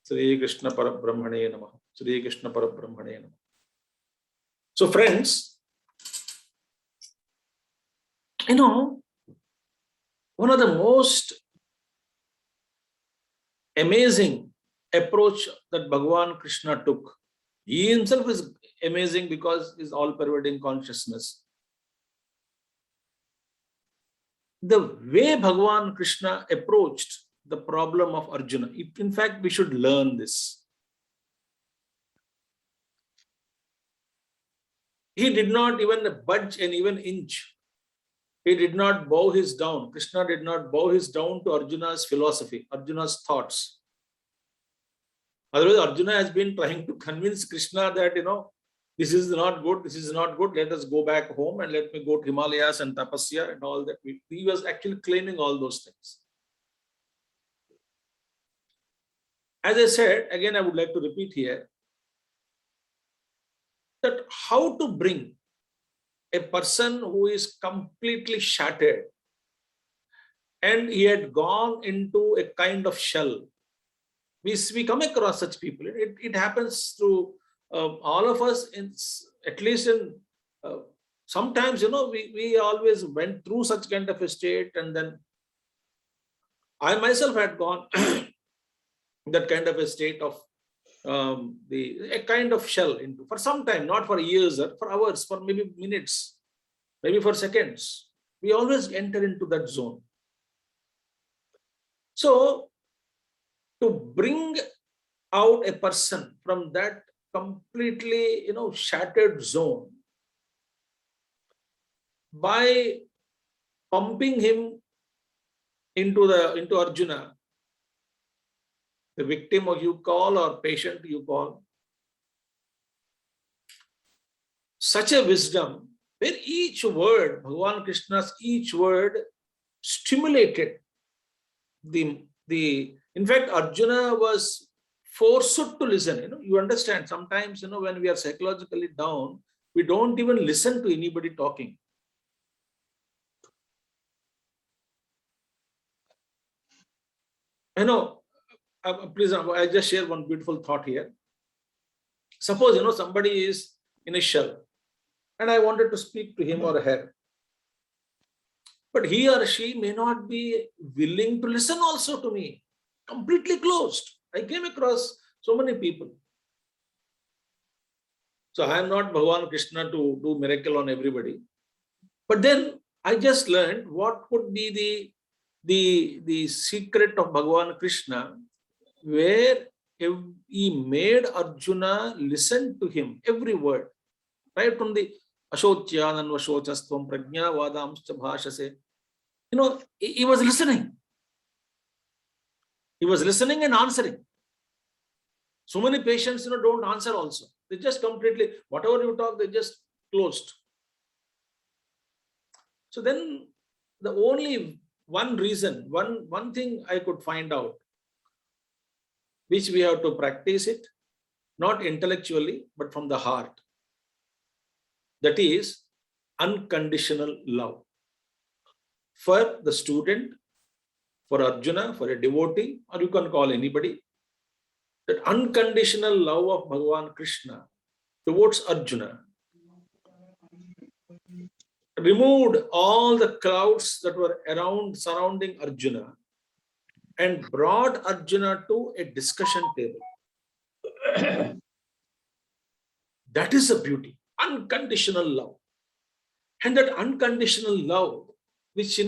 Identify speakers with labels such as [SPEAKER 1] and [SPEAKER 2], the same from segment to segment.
[SPEAKER 1] Sri Krishna Parabrahmane Namah. Sri Krishna Parabrahmane Namah. So friends, one of the most amazing approach that Bhagavan Krishna took, he himself is amazing because he's all-pervading consciousness. The way Bhagavan Krishna approached the problem of Arjuna, in fact, we should learn this. He did not even budge an even inch. He did not bow his down. Krishna did not bow his down to Arjuna's philosophy, Arjuna's thoughts. Otherwise, Arjuna has been trying to convince Krishna that, this is not good, this is not good, let us go back home and let me go to Himalayas and tapasya and all that. He was actually claiming all those things. As I said, again, I would like to repeat here, that how to bring a person who is completely shattered and he had gone into a kind of shell. We come across such people. It happens to all of us, at least sometimes, we always went through such kind of a state, and then I myself had gone that kind of a state of a kind of shell into for some time, not for years, or for hours, for maybe minutes, maybe for seconds. We always enter into that zone. So to bring out a person from that completely, shattered zone by pumping him into Arjuna, the victim of you call or patient you call, such a wisdom where each word, Bhagavan Krishna's each word stimulated in fact, Arjuna was forced to listen. You understand, sometimes, when we are psychologically down, we don't even listen to anybody talking. Please, I just share one beautiful thought here. Suppose, somebody is in a shell and I wanted to speak to him or her. But he or she may not be willing to listen also to me. Completely closed. I came across so many people. So I am not Bhagavan Krishna to do miracle on everybody. But then I just learned what could be the secret of Bhagavan Krishna, where he made Arjuna listen to him, every word. Right from the Ashotyanan Vashochastvam Prajna Vadamscha Bhashase. He was listening. He was listening and answering. So many patients, don't answer also. They just completely, whatever you talk, they just closed. So then the only one reason, one thing I could find out, which we have to practice it, not intellectually, but from the heart. That is unconditional love. For the student, for Arjuna, for a devotee, or you can call anybody, that unconditional love of Bhagavan Krishna towards Arjuna removed all the clouds that were surrounding Arjuna and brought Arjuna to a discussion table. That is the beauty, unconditional love. And that unconditional love, which,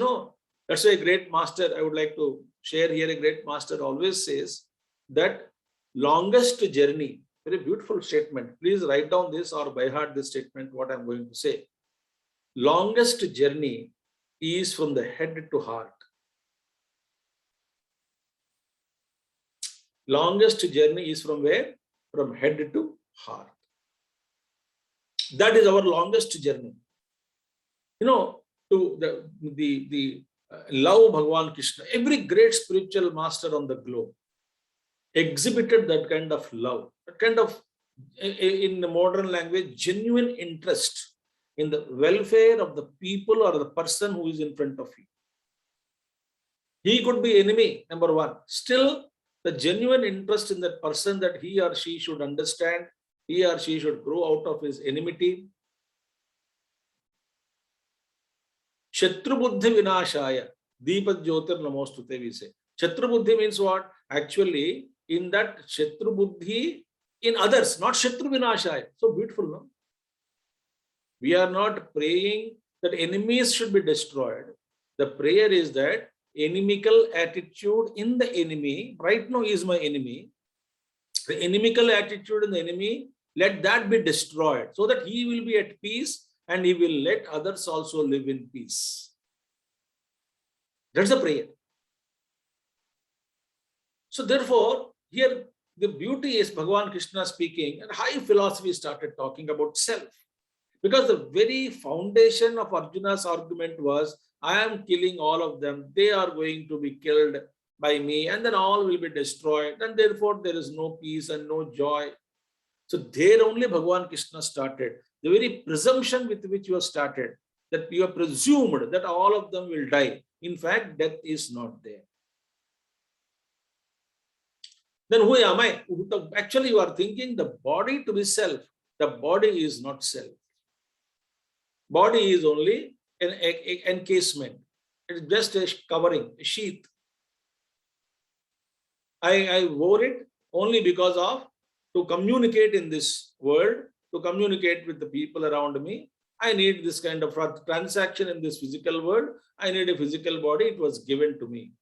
[SPEAKER 1] that's why a great master, I would like to share here, a great master always says that longest journey, very beautiful statement. Please write down this or by heart this statement, what I'm going to say. Longest journey is from the head to heart. Longest journey is from where? From head to heart. That is our longest journey. To the love Bhagavan Krishna. Every great spiritual master on the globe exhibited that kind of love, that kind of, in the modern language, genuine interest in the welfare of the people or the person who is in front of you. He could be enemy, number one. Still, the genuine interest in that person that he or she should understand, he or she should grow out of his enmity. Shatru buddhi vinashaya, Deepa Jyotir Namostute, we say. Shatru buddhi means what? Actually, in that Shatru buddhi in others, not Shatru vinashaya. So beautiful, no? We are not praying that enemies should be destroyed. The prayer is that inimical attitude in the enemy, right now is my enemy, the inimical attitude in the enemy, let that be destroyed so that he will be at peace and he will let others also live in peace. That's the prayer. So therefore, here the beauty is Bhagavan Krishna speaking, and high philosophy started talking about self. Because the very foundation of Arjuna's argument was, I am killing all of them, they are going to be killed by me, and then all will be destroyed, and therefore there is no peace and no joy. So there only Bhagavan Krishna started. The very presumption with which you have started, that you have presumed that all of them will die. In fact, death is not there. Then who am I? Actually, you are thinking the body to be self. The body is not self. Body is only an encasement. It's just a covering, a sheath. I wore it only because of to communicate in this world, to communicate with the people around me. I need this kind of transaction in this physical world. I need a physical body. It was given to me.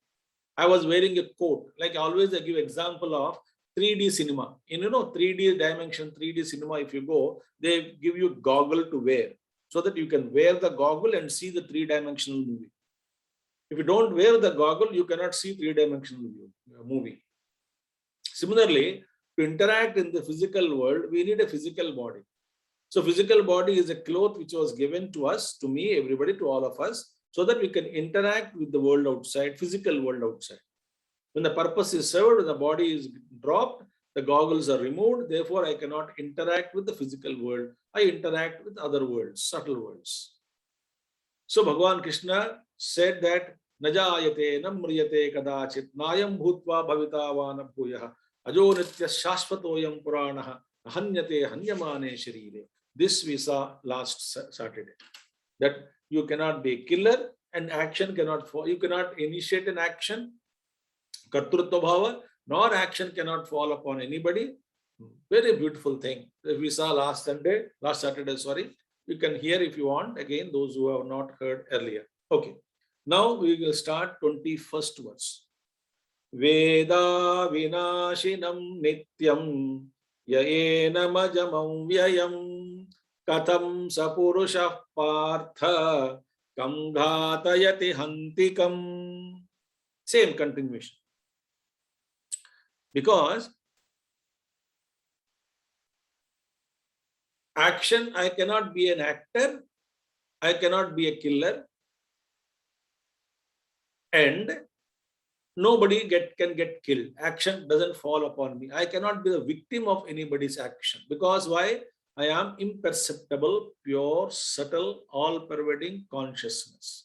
[SPEAKER 1] I was wearing a coat. Like always, I give example of 3D cinema. In 3D dimension, 3D cinema, if you go, they give you goggle to wear, so that you can wear the goggle and see the three-dimensional movie. If you don't wear the goggle, you cannot see three-dimensional movie. Similarly, to interact in the physical world, we need a physical body. So physical body is a cloth which was given to us, to me, everybody, to all of us, so that we can interact with the world outside, physical world outside. When the purpose is served, when the body is dropped, the goggles are removed, therefore I cannot interact with the physical world. I interact with other worlds, subtle worlds. So Bhagavan Krishna said that Najayate namriyate kadachit nayam bhutva bhavitavana bhuyah ajo nitya shashvatoyam puranaha hanyate hanyamane sharire. This we saw last Saturday. That you cannot be a killer and action cannot fall. You cannot initiate an action, kartrutva bhava, nor action cannot fall upon anybody. Very beautiful thing that we saw last Saturday, sorry. You can hear if you want, again, those who have not heard earlier. Okay, now we will start 21st verse. Veda vinashinam nityam yaena majamam vyayam katham sapurusha partha kam ghatayati hantikam. Same continuation. Because action, I cannot be an actor, I cannot be a killer, and nobody can get killed. Action doesn't fall upon me. I cannot be the victim of anybody's action. Because why? I am imperceptible, pure, subtle, all-pervading consciousness.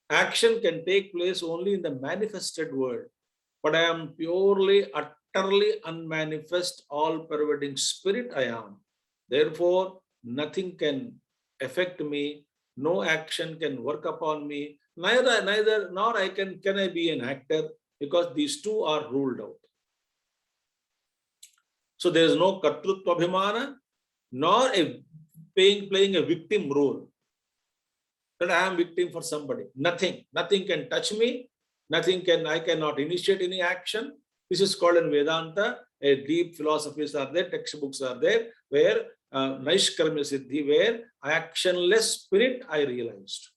[SPEAKER 1] Action can take place only in the manifested world, but I am purely, utterly unmanifest, all-pervading spirit I am. Therefore, nothing can affect me, no action can work upon me, neither nor can I be an actor, because these two are ruled out. So there is no kartrutva abhimana, nor playing a victim role. That I am victim for somebody. Nothing can touch me. I cannot initiate any action. This is called in Vedanta. A deep philosophies are there, textbooks are there, where Naishkarmya Siddhi, where actionless spirit I realized.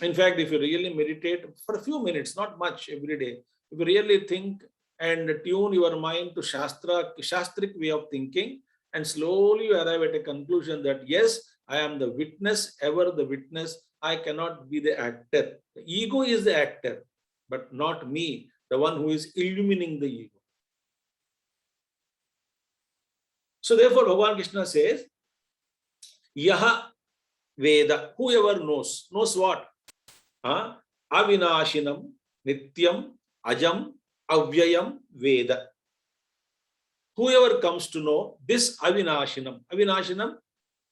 [SPEAKER 1] In fact, if you really meditate for a few minutes, not much every day, if you really think and tune your mind to Shastric way of thinking, and slowly you arrive at a conclusion that yes, I am the witness, ever the witness. I cannot be the actor. The ego is the actor, but not me, the one who is illumining the ego. So therefore, Bhagavan Krishna says, Yaha Veda, whoever knows what? Avinashinam, Nityam, Ajam, Avyayam, Veda. Whoever comes to know this Avinashinam, Avinashinam,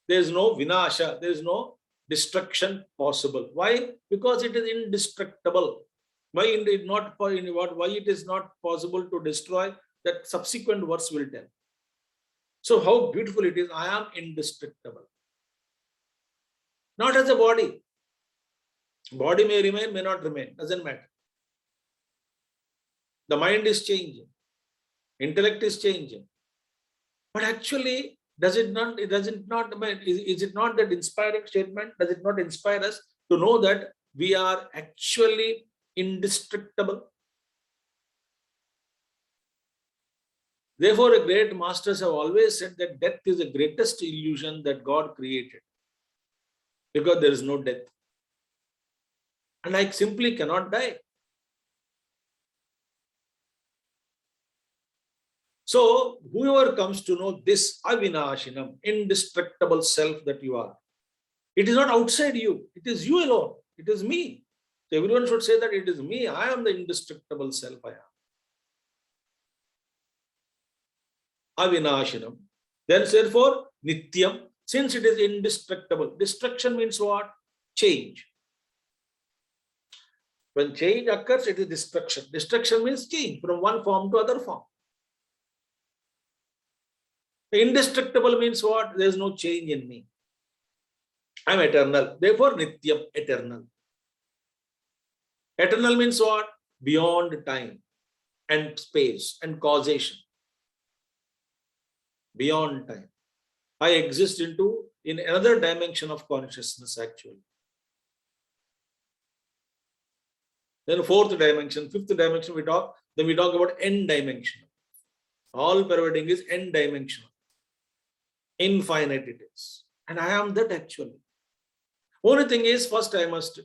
[SPEAKER 1] there is no Vinasha, there is no destruction possible. Why? Because it is indestructible. Why it is not why it is not possible to destroy? That subsequent verse will tell. So how beautiful it is. I am indestructible. Not as a body. Body may remain, may not remain. Doesn't matter. The mind is changing. Intellect is changing. But actually, is it not that inspiring statement? Does it not inspire us to know that we are actually indestructible? Therefore, great masters have always said that death is the greatest illusion that God created, because there is no death. And I simply cannot die. So, whoever comes to know this Avinashinam, indestructible self that you are, it is not outside you, it is you alone, it is me. So, everyone should say that it is me, I am the indestructible self I am. Avinashinam. Then, therefore, Nityam, since it is indestructible, destruction means what? Change. When change occurs, it is destruction. Destruction means change from one form to other form. Indestructible means what? There is no change in me. I am eternal. Therefore, Nityam, eternal. Eternal means what? Beyond time and space and causation. Beyond time. I exist in another dimension of consciousness actually. Then fourth dimension, fifth dimension then we talk about n dimensional. All pervading is n dimensional. Infinite it is. And I am that actually. Only thing is, first I must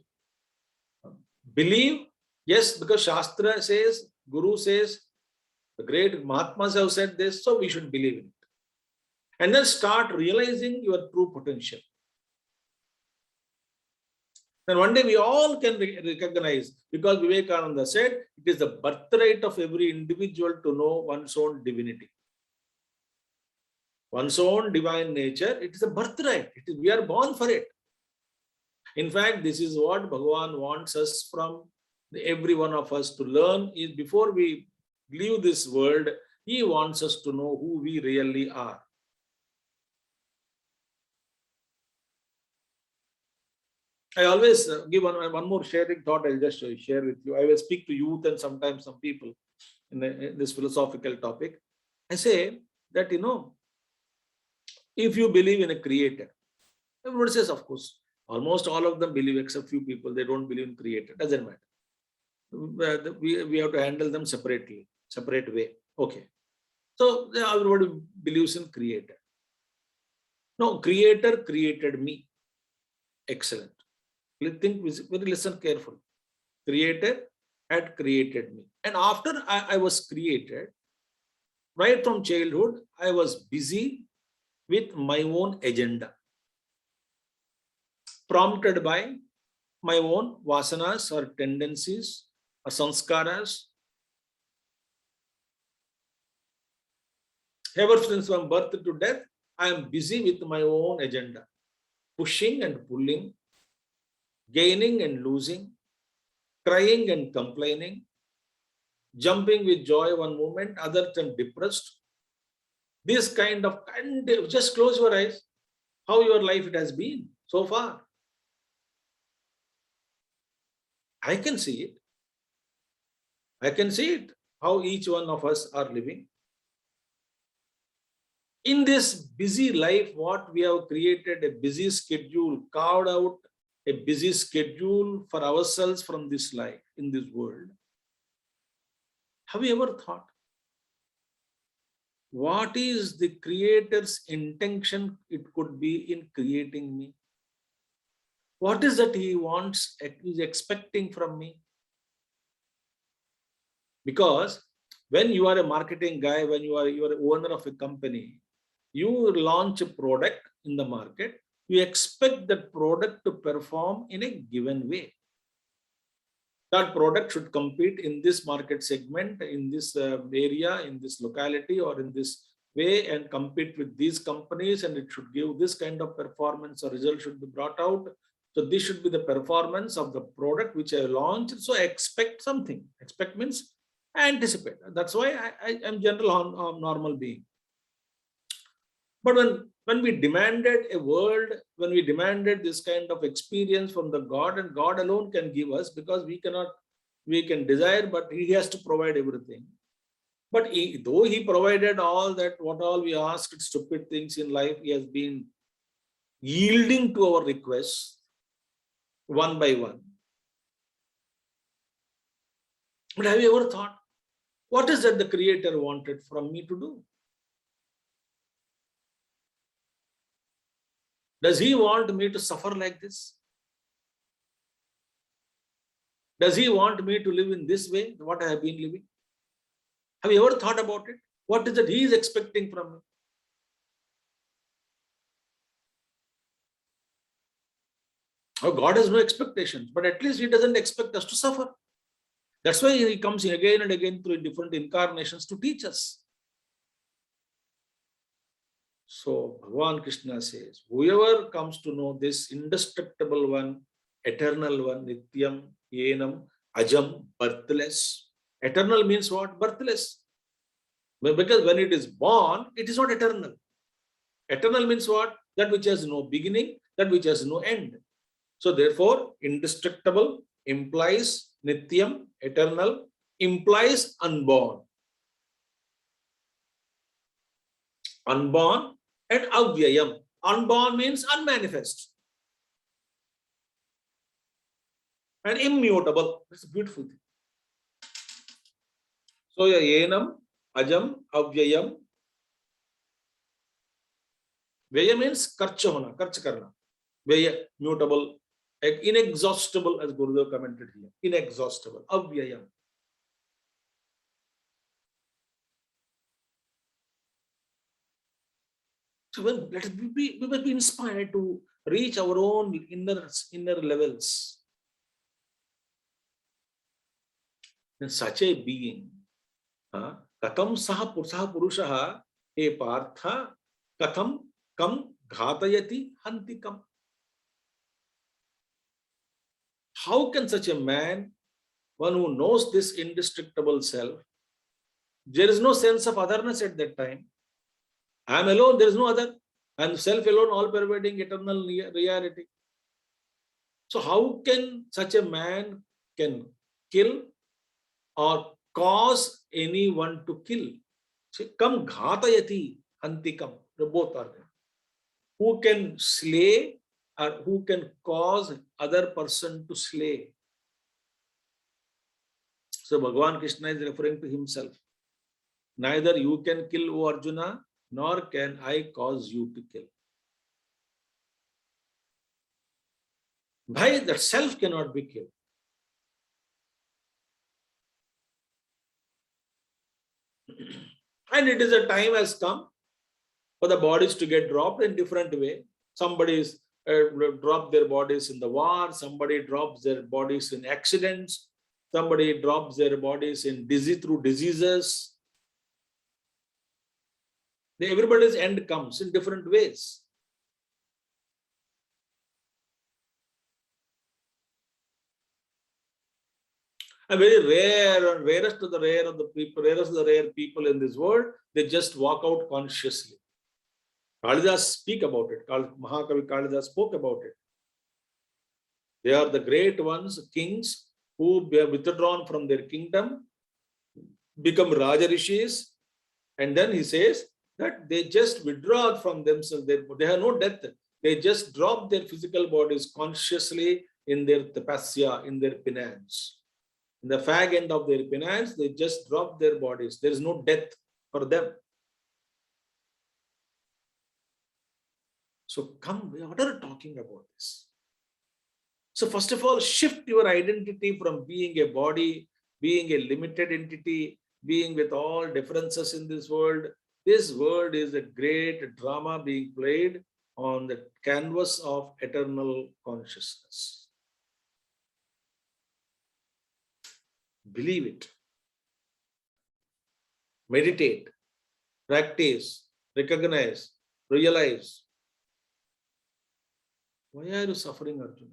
[SPEAKER 1] believe, yes, because Shastra says, Guru says, the great Mahatmas have said this, so we should believe in it. And then start realizing your true potential. Then one day we all can recognize, because Vivekananda said, it is the birthright of every individual to know one's own divinity. One's own divine nature, it is a birthright. We are born for it. In fact, this is what Bhagavan wants us from every one of us to learn. Is before we leave this world, he wants us to know who we really are. I always give one more sharing thought I'll just share with you. I will speak to youth and sometimes some people in this philosophical topic. I say that, if you believe in a creator, everyone says, of course, almost all of them believe, except few people, they don't believe in creator. Doesn't matter. We have to handle them separately, separate way. Okay. So everybody believes in creator. No, creator created me. Excellent. Listen carefully. Creator had created me. And after I was created, right from childhood, I was busy with my own agenda, prompted by my own vasanas or tendencies or sanskaras. Ever since from birth to death, I am busy with my own agenda, pushing and pulling, gaining and losing, crying and complaining, jumping with joy one moment, other time depressed. This kind of, and just close your eyes, how your life it has been so far. I can see it. I can see it, how each one of us are living. In this busy life, what we have created, a busy schedule, carved out a busy schedule for ourselves from this life, in this world. Have you ever thought, what is the Creator's intention it could be in creating me? What is that he wants, is expecting from me? Because when you are a marketing guy, when you are an owner of a company, you launch a product in the market, you expect that product to perform in a given way. that product should compete in this market segment, in this area, in this locality, or in this way, and compete with these companies, and it should give this kind of performance or result should be brought out. So this should be the performance of the product which I launched. So I expect something. Expect means anticipate. That's why I am general normal being. But when we demanded a world, when we demanded this kind of experience from the God, and God alone can give us, because we can desire, but He has to provide everything. But though He provided all that, what all we asked, stupid things in life, He has been yielding to our requests one by one. But have you ever thought, what is that the Creator wanted from me to do? Does He want me to suffer like this? Does He want me to live in this way, what I have been living? Have you ever thought about it? What is it He is expecting from me? Oh, God has no expectations, but at least He doesn't expect us to suffer. That's why He comes again and again through different incarnations to teach us. So Bhagavan Krishna says, whoever comes to know this indestructible one, eternal one, Nityam, Yenam, Ajam, birthless. Eternal means what? Birthless. Because when it is born, it is not eternal. Eternal means what? That which has no beginning, that which has no end. So therefore, indestructible implies Nityam, eternal, implies unborn. Unborn and Avyayam. Unborn means unmanifest. And immutable. That's a beautiful thing. So Yenam, Ajam, Avyayam. Vyaya means karcha hona, karcha karna. Vyaya, mutable, inexhaustible, as Gurudev commented here. Inexhaustible. Avyayam. So we must be inspired to reach our own inner levels. In such a being, katham saha purushaha he partha katham kam ghatayati hantikam. How can such a man, one who knows this indestructible self, there is no sense of otherness at that time. I am alone, there is no other. I am self alone, all pervading eternal reality. So how can such a man can kill or cause anyone to kill? Kam ghatayati hantikam. Both are there. Who can slay or who can cause other person to slay? So Bhagavan Krishna is referring to himself. Neither you can kill, O Arjuna, nor can I cause you to kill. Bhai, that self cannot be killed. And it is a time has come for the bodies to get dropped in different way. Somebody drop their bodies in the war, somebody drops their bodies in accidents, somebody drops their bodies in through diseases. Everybody's end comes in different ways. A very rare and rarest of the rare people in this world, they just walk out consciously. Kalidas speak about it. Mahakavi Kalidas spoke about it. They are the great ones, kings, who are withdrawn from their kingdom, become Raja Rishis, and then he says that they just withdraw from themselves. They have no death. They just drop their physical bodies consciously in their tapasya, in their penance. In the fag end of their penance, they just drop their bodies. There is no death for them. So come, what are you talking about this? So first of all, shift your identity from being a body, being a limited entity, being with all differences in this world. This world is a great drama being played on the canvas of eternal consciousness. Believe it. Meditate, practice, recognize, realize. Why are you suffering, Arjuna?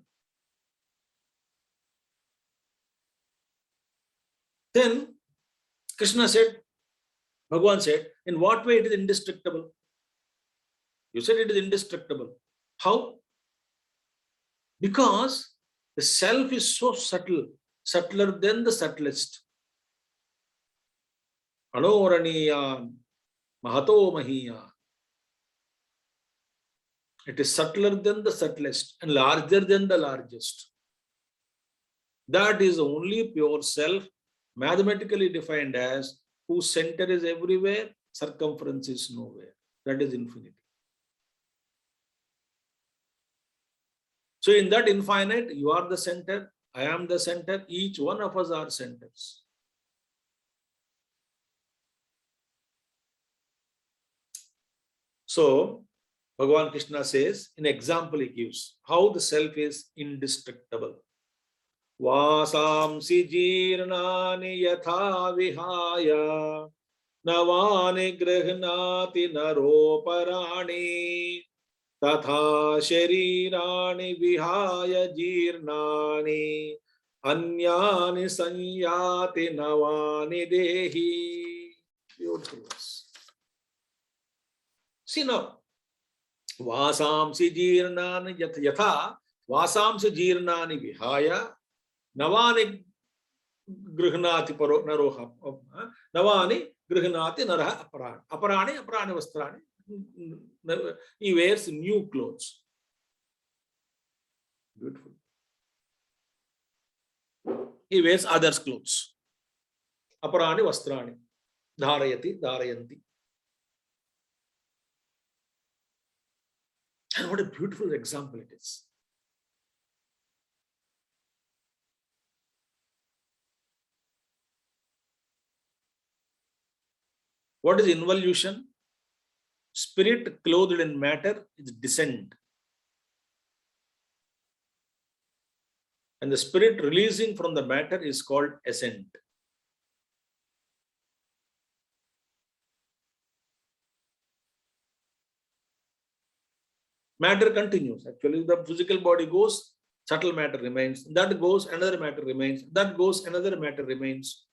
[SPEAKER 1] Then Krishna said, Bhagavan said, in what way it is indestructible? You said it is indestructible. How? Because the self is so subtle, subtler than the subtlest. Anoraniya, Mahato Mahiya. It is subtler than the subtlest and larger than the largest. That is only pure self, mathematically defined as whose center is everywhere, circumference is nowhere. That is infinity. So in that infinite, you are the center, I am the center, each one of us are centers. So Bhagavan Krishna says, in example he gives, how the self is indestructible. Vasamsi jirnani yatha vihaya navani grihnati naroparani tatha sharirani vihaya jirnani anyani sanyati navani dehi. Beautiful verse. See now, vasamsi jirnani yatha vasamsi jirnani vihaya navani grihnati naroha navani grihnati naraha aparani vastrani. He wears new clothes. Beautiful. He wears others' clothes. Aparani vastrani. Dharayati, dharayanti. And what a beautiful example it is. What is involution? Spirit clothed in matter is descent. And the spirit releasing from the matter is called ascent. Matter continues. Actually, the physical body goes, subtle matter remains. That goes, another matter remains. That goes, another matter remains.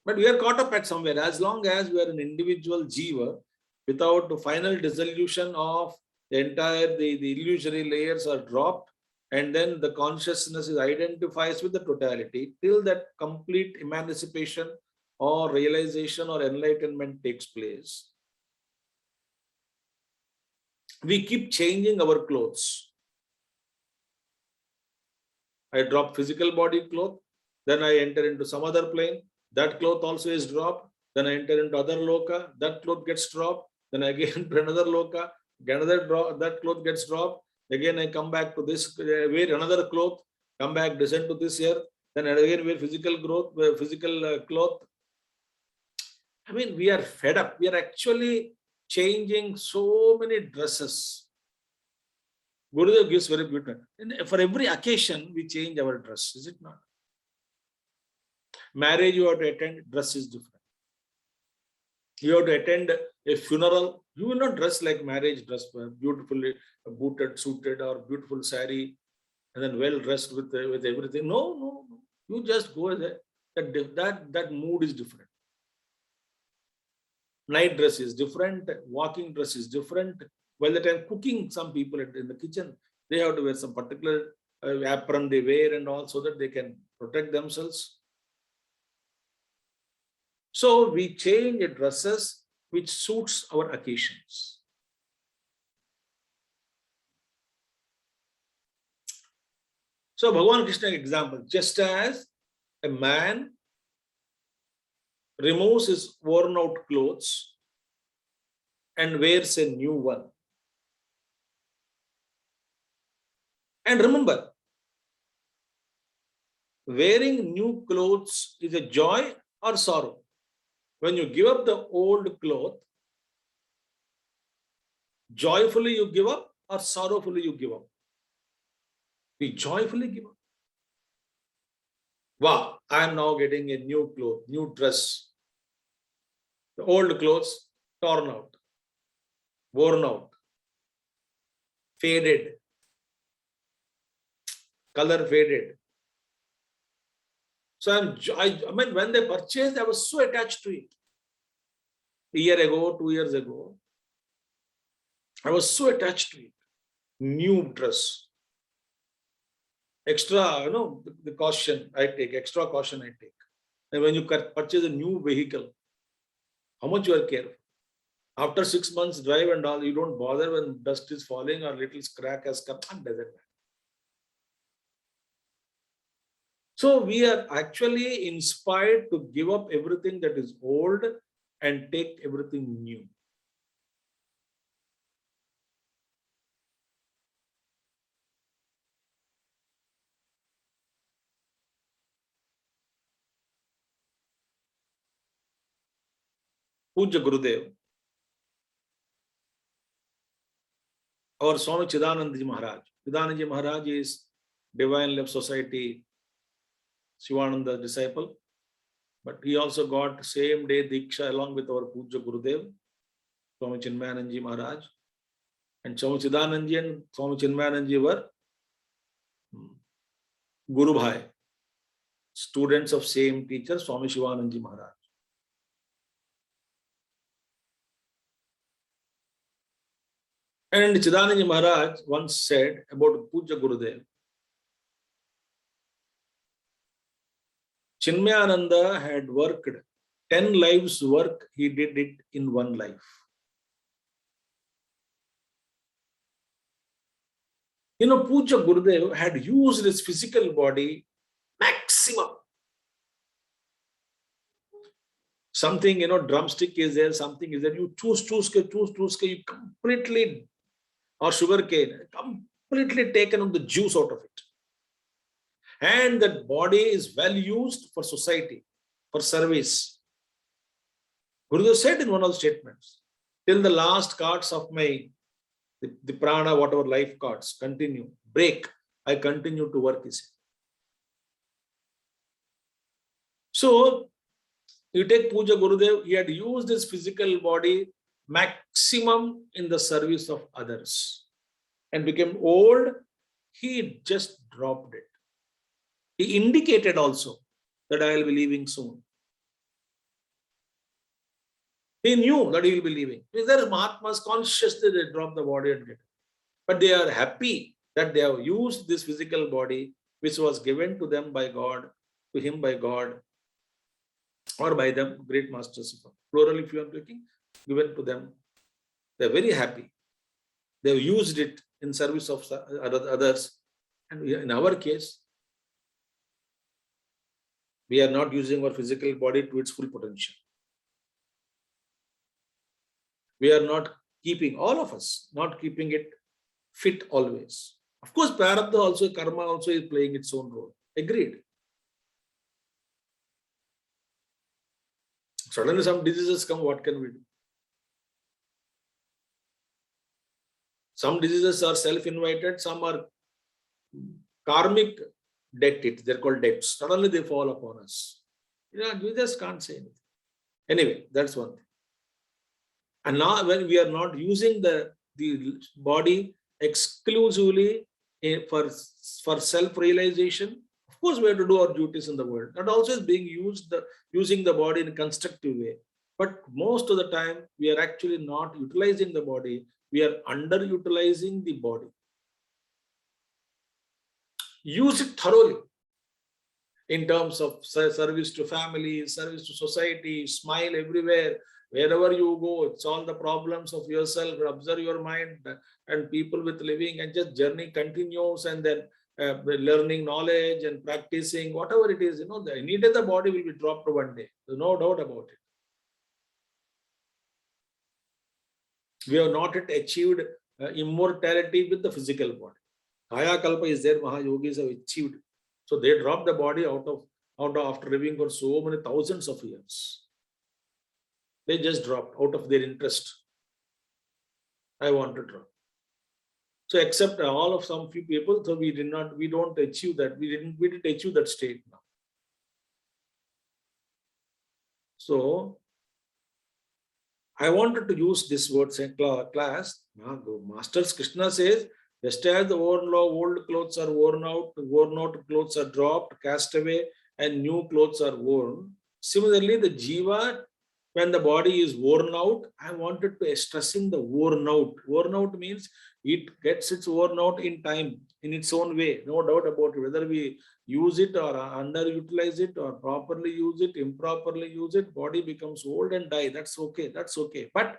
[SPEAKER 1] But we are caught up at somewhere. As long as we are an individual jiva, without the final dissolution of the entire, the illusory layers are dropped, and then the consciousness is identifies with the totality, till that complete emancipation or realization or enlightenment takes place. We keep changing our clothes. I drop physical body cloth, then I enter into some other plane. That cloth also is dropped. Then I enter into other loka. That cloth gets dropped. Then I get into another loka. That cloth gets dropped. Again, I come back to this, wear another cloth. Come back, descend to this here. Then again wear physical cloth. I mean, we are fed up. We are actually changing so many dresses. Gurudev gives very beautiful. For every occasion, we change our dress. Is it not? Marriage you have to attend, dress is different. You have to attend a funeral, you will not dress like marriage dress, beautifully booted, suited, or beautiful sari, and then well dressed with everything. No. You just go there. That mood is different. Night dress is different. Walking dress is different. While the time cooking, some people in the kitchen, they have to wear some particular apron they wear and all, so that they can protect themselves. So we change dresses which suits our occasions. So Bhagavan Krishna example, just as a man removes his worn out clothes and wears a new one. And remember, wearing new clothes is a joy or sorrow. When you give up the old cloth, joyfully you give up or sorrowfully you give up? We joyfully give up. Wow, I am now getting a new clothes, new dress. The old clothes torn out, worn out, faded, color faded. So I mean, when they purchased, I was so attached to it. A year ago, 2 years ago, I was so attached to it. New dress. Extra, the caution I take, extra caution I take. And when you purchase a new vehicle, how much you are careful. After 6 months drive and all, you don't bother when dust is falling or little crack has come. Doesn't matter. So we are actually inspired to give up everything that is old and take everything new. Puja Gurudev or Swami Chidanandaji Maharaj. Chidanandaji Maharaj is Divine Life Society Shivananda disciple, but he also got same day Diksha along with our Puja Gurudev, Swami Chinmayanandaji Maharaj. And Swami Chidanandaji and Swami Chinmayanandaji were Guru Bhai, students of same teacher, Swami Shivanandaji Maharaj. And Chidanandaji Maharaj once said about Puja Gurudev, Chinmayananda had worked 10 lives work, he did it in one life. Puja Gurudev had used his physical body maximum. Something, drumstick is there, something is there. You choose, you completely, or sugar cane, completely taken of the juice out of it. And that body is well used for society, for service. Gurudev said in one of the statements, till the last cards of my, the prana, whatever life cards, continue, break, I continue to work, he said. So, you take Puja Gurudev, he had used his physical body maximum in the service of others and became old, he just dropped it. He indicated also that I will be leaving soon. He knew that he will be leaving. There Mahatmas consciously they drop the body and get it. But they are happy that they have used this physical body which was given to them by God, to him by God, or by them, great masters. Plural, if you are taking, given to them. They are very happy. They have used it in service of others. And in our case, we are not using our physical body to its full potential. We are not keeping, all of us, not keeping it fit always. Of course, prarabdha also, karma also is playing its own role. Agreed. Suddenly some diseases come, what can we do? Some diseases are self-invited, some are karmic debt, they're called debts. Suddenly they fall upon us. We just can't say anything. Anyway, that's one thing. And now when we are not using the body exclusively for self-realization, of course we have to do our duties in the world. That also is being used, using the body in a constructive way. But most of the time, we are actually not utilizing the body. We are underutilizing the body. Use it thoroughly in terms of service to family, service to society, smile everywhere. Wherever you go, it's all the problems of yourself. Observe your mind and people with living, and just journey continues, and then learning knowledge and practicing, whatever it is, the need of the body will be dropped one day. There's no doubt about it. We have not yet achieved immortality with the physical body. Kaya Kalpa is there, Mahayogis have achieved. So they drop the body out of after living for so many thousands of years. They just dropped out of their interest. I want to drop. So except all of some few people, so we don't achieve that. We didn't achieve that state now. So I wanted to use this word in class. Masters Krishna says, just as the old clothes are worn out clothes are dropped, cast away, and new clothes are worn. Similarly, the jiva, when the body is worn out, I wanted to stress in the worn out. Worn out means it gets its worn out in time, in its own way. No doubt about it. Whether we use it or underutilize it or properly use it, improperly use it, body becomes old and die. That's okay. That's okay. But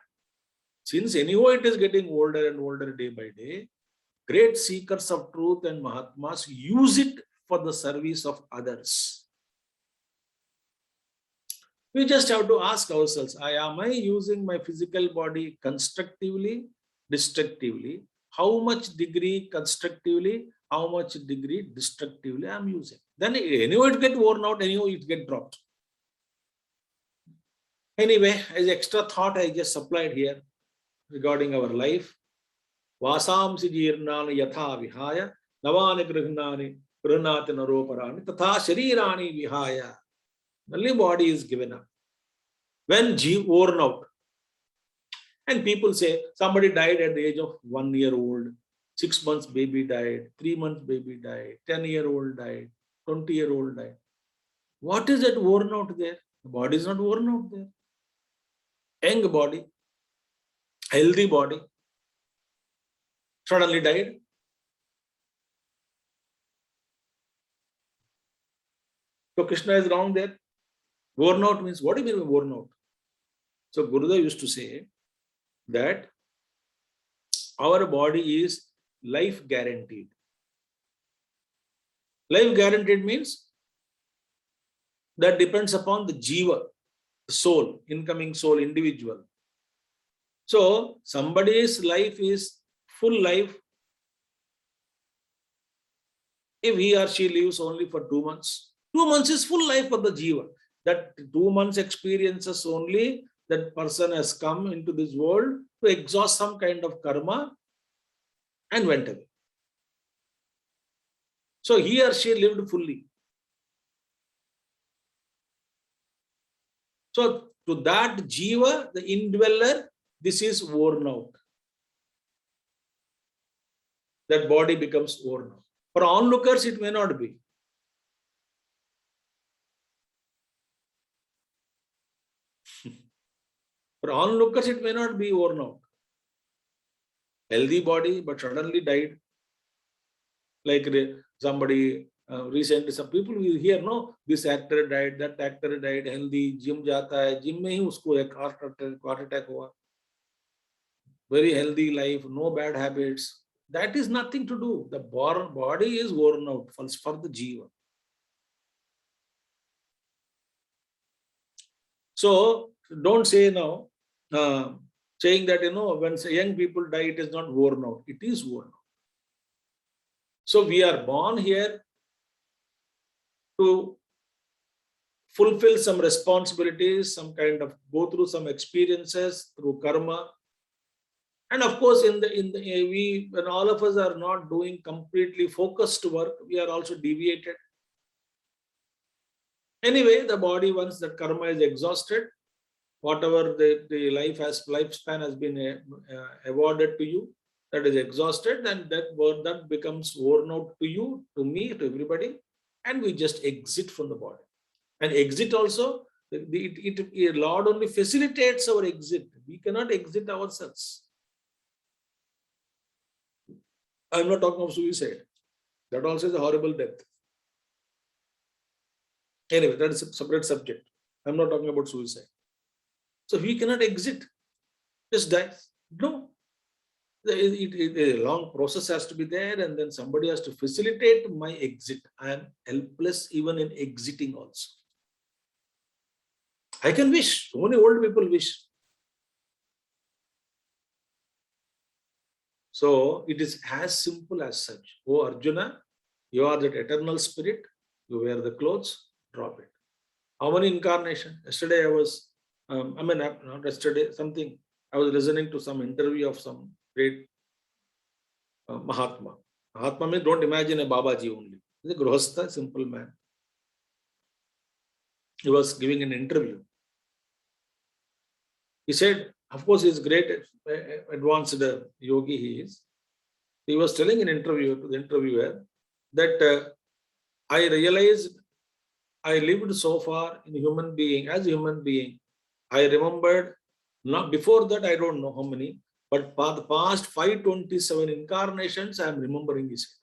[SPEAKER 1] since anyhow it is getting older and older day by day, great seekers of truth and Mahatmas use it for the service of others. We just have to ask ourselves, am I using my physical body constructively, destructively? How much degree constructively, how much degree destructively I am using? Then anyhow it get worn out, anyhow it get dropped. Anyway, as extra thought I just supplied here regarding our life. Vasamsi jirnani yatha vihaya, navani grihnati naroparani, tatha sharirani vihaya. Only body is given up. When worn out, and people say somebody died at the age of 1 year old, 6 months baby died, 3 months baby died, 10-year-old died, 20-year-old died. What is that worn out there? The body is not worn out there. Young body, healthy body, suddenly died. So Krishna is wrong there. Worn out means, what do you mean by worn out? So Gurudev used to say that our body is life guaranteed. Life guaranteed means that depends upon the jiva, the soul, incoming soul, individual. So somebody's life is full life if he or she lives only for 2 months. 2 months is full life for the jiva. That 2 months experiences only that person has come into this world to exhaust some kind of karma and went away. So he or she lived fully. So to that jiva, the indweller, this is worn out. That body becomes worn out. For onlookers, it may not be. For onlookers, it may not be worn out. Healthy body, but suddenly died. Like somebody recently, some people will hear, no, this actor died, that actor died, healthy, gym jata hai, gym mein hi usko ek heart attack hua. Very healthy life, no bad habits. That is nothing to do. The body is worn out for the jiva. So don't say now, saying that, when young people die, it is not worn out. It is worn out. So we are born here to fulfill some responsibilities, some kind of go through some experiences through karma. And of course, when all of us are not doing completely focused work, we are also deviated. Anyway, the body, once that karma is exhausted, whatever the lifespan has been awarded to you, that is exhausted, and that becomes worn out to you, to me, to everybody, and we just exit from the body. And exit also, Lord only facilitates our exit. We cannot exit ourselves. I'm not talking of suicide. That also is a horrible death. Anyway, that is a separate subject. I'm not talking about suicide. So we cannot exit, just die. No. A long process has to be there, and then somebody has to facilitate my exit. I am helpless even in exiting also. I can wish. So many old people wish. So it is as simple as such. Oh Arjuna, you are that eternal spirit. You wear the clothes, drop it. How many incarnations? Yesterday I was, not yesterday, something. I was listening to some interview of some great Mahatma. Mahatma means don't imagine a Babaji only. He's a Grihastha, simple man. He was giving an interview. He said, of course, he's great, advanced yogi he is. He was telling in interview to the interviewer that I realized I lived so far in human being, as a human being. I remembered, not before that, I don't know how many, but for the past 527 incarnations, I am remembering this.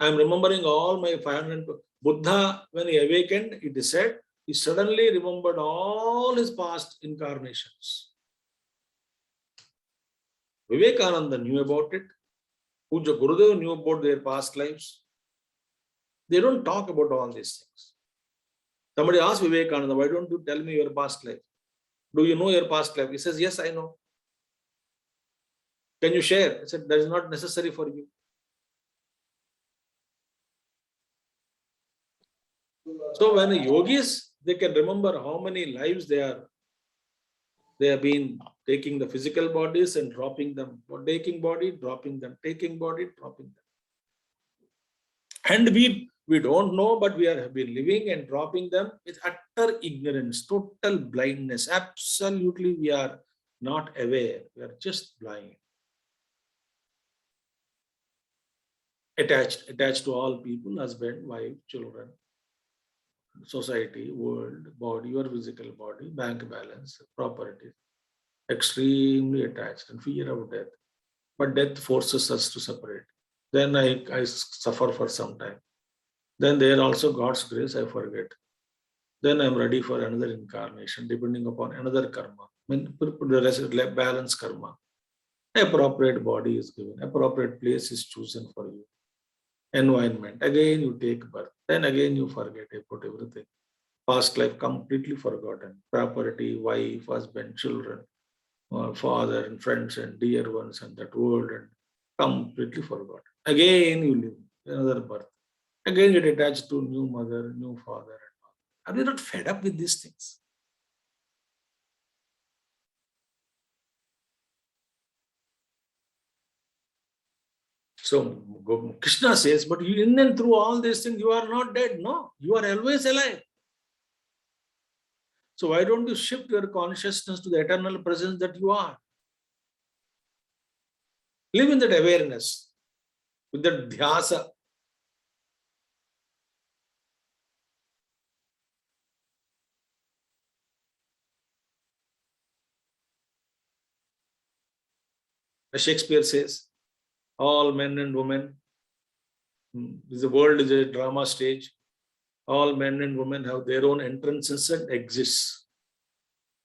[SPEAKER 1] I am remembering all my 500. Buddha, when he awakened, it is said, he suddenly remembered all his past incarnations. Vivekananda knew about it. Puja Gurudev knew about their past lives. They don't talk about all these things. Somebody asked Vivekananda, why don't you tell me your past life? Do you know your past life? He says, yes, I know. Can you share? I said, that is not necessary for you. So when yogis, they can remember how many lives they have been taking the physical bodies and dropping them, or taking body, dropping them, taking body, dropping them. And we don't know, but we have been living and dropping them with utter ignorance, total blindness. Absolutely, we are not aware. We are just blind. Attached to all people, husband, wife, children, society, world, body, your physical body, bank balance, property. Extremely attached and fear of death. But death forces us to separate. Then I suffer for some time. Then there also God's grace, I forget. Then I'm ready for another incarnation, depending upon another karma. The rest balance karma. Appropriate body is given, appropriate place is chosen for you. Environment. Again you take birth. Then again you forget about everything. Past life completely forgotten. Property, wife, husband, children, father and friends and dear ones and that world, and completely forgotten. Again you live another birth. Again get attached to new mother, new father. Are we not fed up with these things? So Krishna says, but you, in and through all these things, you are not dead. No, you are always alive. So why don't you shift your consciousness to the eternal presence that you are? Live in that awareness, with that dhyasa. As Shakespeare says, all men and women, the world is a drama stage. All men and women have their own entrances and exits.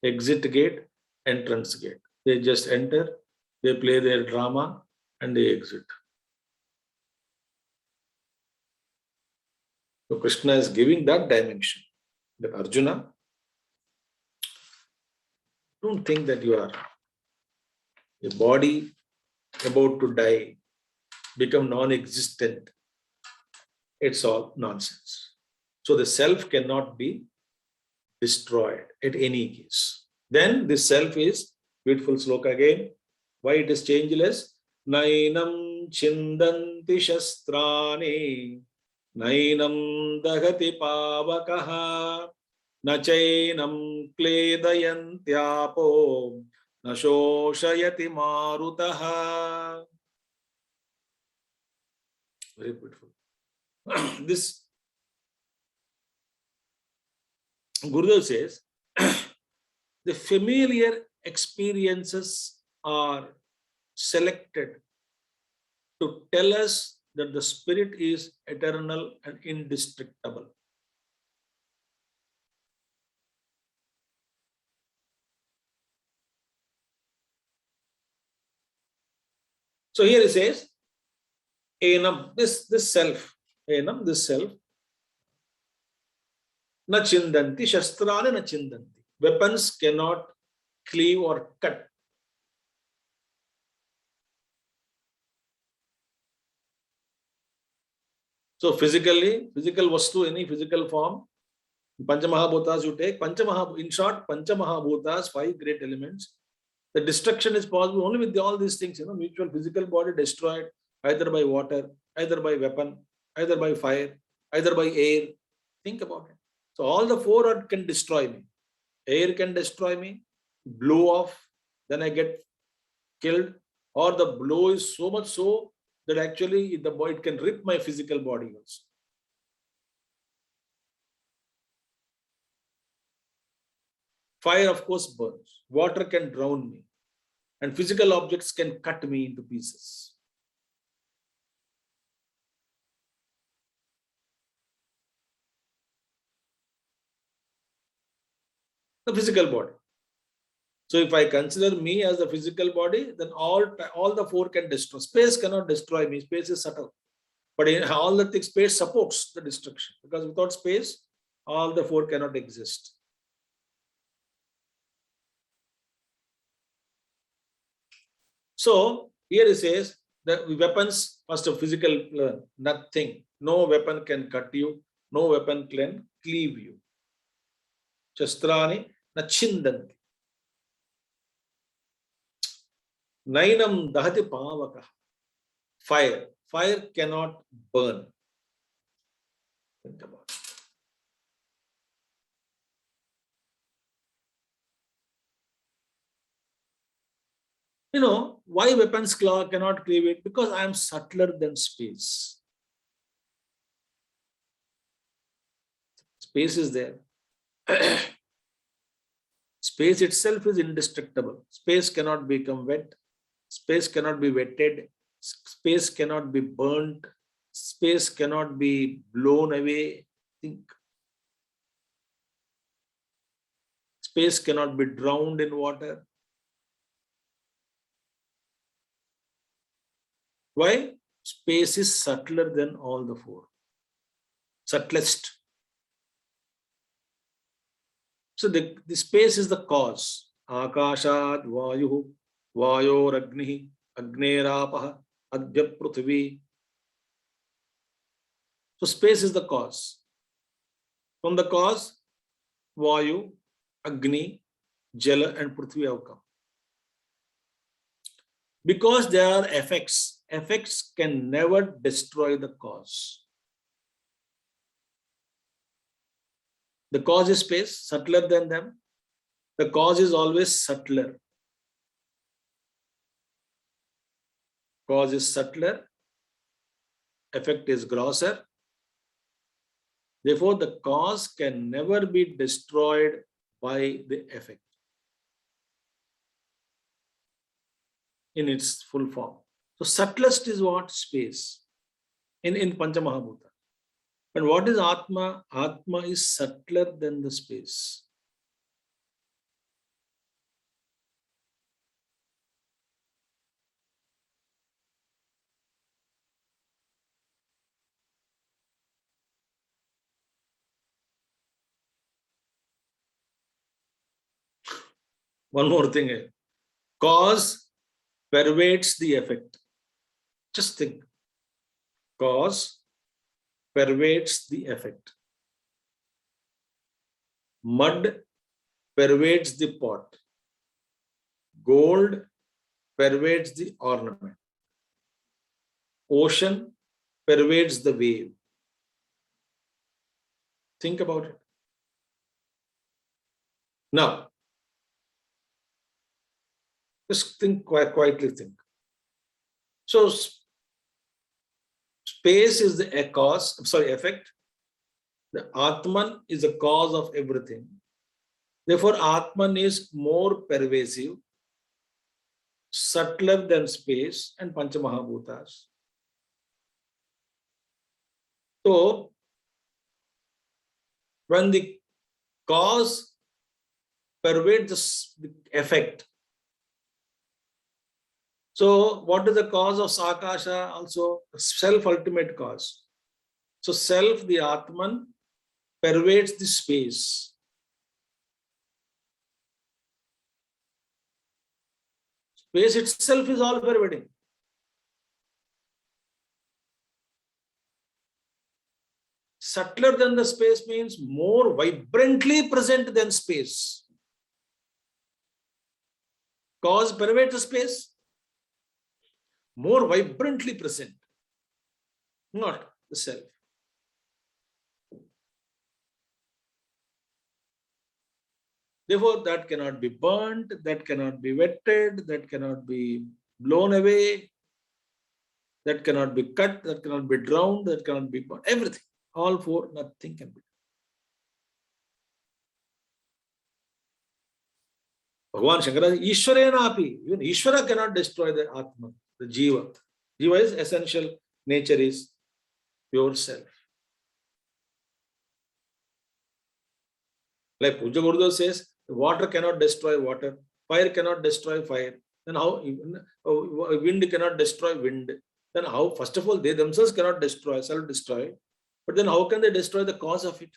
[SPEAKER 1] Exit gate, entrance gate. They just enter, they play their drama, and they exit. So Krishna is giving that dimension. That Arjuna, don't think that you are a body about to die, become non-existent. It's all nonsense. So the self cannot be destroyed at any case. Then this self is, beautiful sloka again, why it is changeless? Nainam chindanti shastrani, nainam dagati pavakaha, nachainam kledayantyapo, nashoshayati marutaha. Very beautiful. This Gurudev says, the familiar experiences are selected to tell us that the spirit is eternal and indestructible. So here it says, Enam, this self, Enam, this self, na chindanti, shastrana na chindanti. Weapons cannot cleave or cut. So physically, physical vastu, any physical form, Panchamahabhutas you take, in short, Panchamahabhutas, 5 great elements. The destruction is possible only with all these things, mutual physical body destroyed either by water, either by weapon, either by fire, either by air. Think about it. So all the four can destroy me. Air can destroy me, blow off, then I get killed, or the blow is so much so that actually it can rip my physical body also. Fire, of course, burns. Water can drown me. And physical objects can cut me into pieces. The physical body. So if I consider me as the physical body, then all the four can destroy. Space cannot destroy me. Space is subtle. But in all the things, space supports the destruction. Because without space, all the four cannot exist. So here it says that weapons must have physical, nothing. No weapon can cut you. No weapon can cleave you. Shastrani nachindanti. Nainam dahati pavaka. Fire. Fire cannot burn. Think about it. You know, why weapons cannot cleave it? Because I am subtler than space. Space is there. Space itself is indestructible. Space cannot become wet. Space cannot be wetted. Space cannot be burnt. Space cannot be blown away. Think. Space cannot be drowned in water. Why? Space is subtler than all the four. Subtlest. So the space is the cause. Akashad Vayu, Vayor Agni, Agnerapah, Adya Prithvi. So space is the cause. From the cause, Vayu, Agni, Jala and Prithvi have come. Because there are effects, effects can never destroy the cause. The cause is space, subtler than them. The cause is always subtler. Cause is subtler. Effect is grosser. Therefore, the cause can never be destroyed by the effect in its full form. So, subtlest is what? Space in Panchamahabhuta. And what is Atma? Atma is subtler than the space. One more thing. Cause pervades the effect. Just think. Cause pervades the effect. Mud pervades the pot. Gold pervades the ornament. Ocean pervades the wave. Think about it. Now, just think, quietly think. So, space is the effect. The Atman is the cause of everything. Therefore, Atman is more pervasive, subtler than space and Panchamahabhutas. So, when the cause pervades the effect, so what is the cause of Sakasha? Also, self-ultimate cause. So, self, the Atman, pervades the space. Space itself is all pervading. Subtler than the space means more vibrantly present than space. Cause pervades the space, more vibrantly present, not the self. Therefore, that cannot be burnt, that cannot be wetted, that cannot be blown away, that cannot be cut, that cannot be drowned, that cannot be burnt. Everything. All four, nothing can be. Bhagavan Shankara, Ishwarena api. Even Ishvara cannot destroy the Atma, the Jiva. Jiva is essential, nature is pure self. Like Puja Gurudev says, water cannot destroy water, fire cannot destroy fire. Then how wind cannot destroy wind? Then how, first of all, they themselves cannot destroy, self-destroy. But then how can they destroy the cause of it?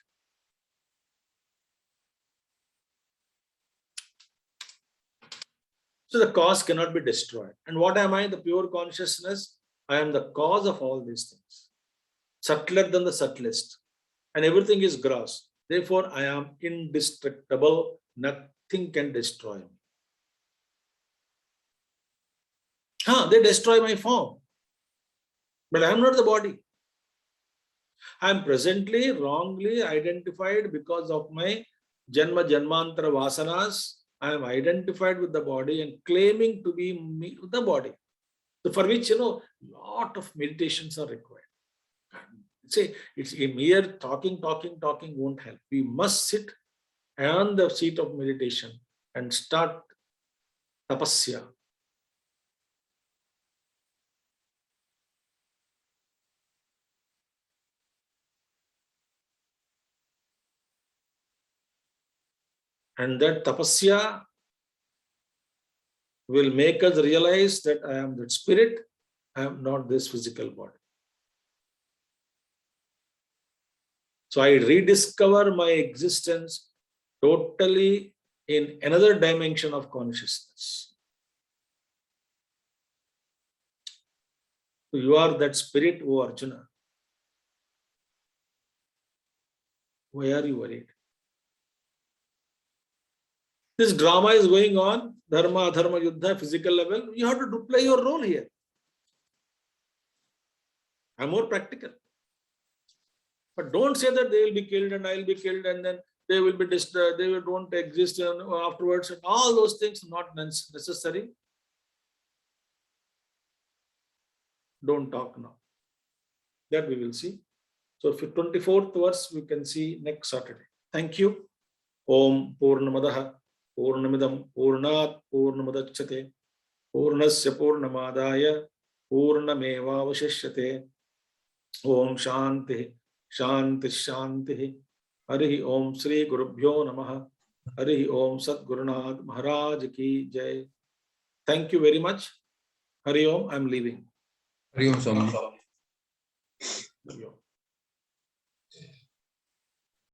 [SPEAKER 1] So the cause cannot be destroyed. And what am I? The pure consciousness. I am the cause of all these things. Subtler than the subtlest. And everything is gross. Therefore, I am indestructible. Nothing can destroy me. They destroy my form. But I am not the body. I am presently wrongly identified because of my Janma Janmantara Vasanas. I am identified with the body and claiming to be me, the body. So for which, lot of meditations are required. Say, it's a mere talking won't help. We must sit on the seat of meditation and start tapasya. And that tapasya will make us realize that I am that spirit, I am not this physical body. So I rediscover my existence totally in another dimension of consciousness. So you are that spirit, O Arjuna. Why are you worried? This drama is going on, dharma, adharma, yuddha, physical level. You have to play your role here. I'm more practical. But don't say that they will be killed and I will be killed and then they will be destroyed, they don't exist afterwards, and all those things not necessary. Don't talk now. That we will see. So 24th verse we can see next Saturday. Thank you. Om Purnamadaha Purnamidam Purnat Purnamadachyate Purnasya Purnamadaya Purnameva Vashishyate. Om Shanti Shanti Shanti. Hari Om Sri Gurubhyo Namaha. Hari Om Sadgurunath Maharaj Ki Jai. Thank you very much. Hari Om. I'm leaving.
[SPEAKER 2] Hari Om Swami.